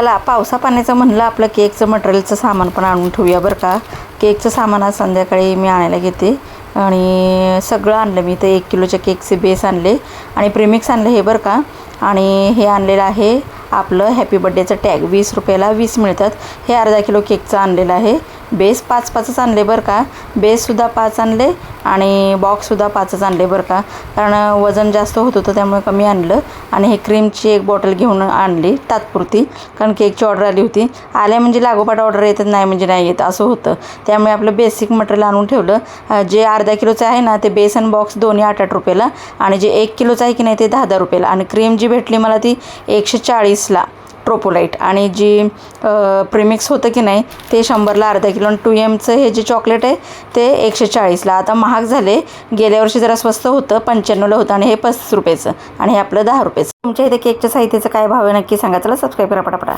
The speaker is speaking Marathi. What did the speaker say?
चला पावसा पाण्याचं म्हणलं आपलं केकचं मटेरियलचं सामान पण आणून ठेवूया बरं का. केकचं सामान आज संध्याकाळी मी आणायला घेते आणि सगळं आणलं मी. ते 1 किलोचे केकचे बेस आणले आणि प्रेमिक्स आणले हे बरं का. आणि हे आणलेलं आहे आपलं हॅपी बड्डेचं टॅग 20 रुपयाला 20 मिळतात. हे अर्धा किलो केकचं आणलेलं आहे. बेस 5-5च आणले बरं का. बेससुद्धा 5 आणले आणि बॉक्ससुद्धा 5च आणले बरं का. कारण वजन जास्त होत होतं त्यामुळे कमी आणलं. आणि हे क्रीमची एक बॉटल घेऊन आणली तात्पुरती, कारण केकची ऑर्डर आली होती. आल्या म्हणजे लागोपाठ ऑर्डर येतात, नाही म्हणजे नाही येत असं होतं. त्यामुळे आपलं बेसिक मटेरियल आणून ठेवलं. जे अर्धा किलोचं आहे ना ते बेस आणि बॉक्स दोन्ही 8-8 रुपयाला आणि जे 1 किलोचं आहे की नाही ते 10-10 रुपयाला. आणि क्रीम जी भेटली मला ती 140ला ट्रोपोलाईट. आणि जी प्रीमिक्स होतं की नाही ते 100ला अर्धा किलो. आणि 2Mचं हे जे चॉकलेट आहे ते 140ला. आता महाग झाले. गेल्या वर्षी जरा स्वस्त होतं 95ला होतं आणि हे 35 रुपयाचं आणि हे आपलं 10 रुपयाचं. तुमच्या इथे केकच्या साहित्याचं काय भाव आहे नक्की सांगा. चला सबस्क्राईब करा पटापटा.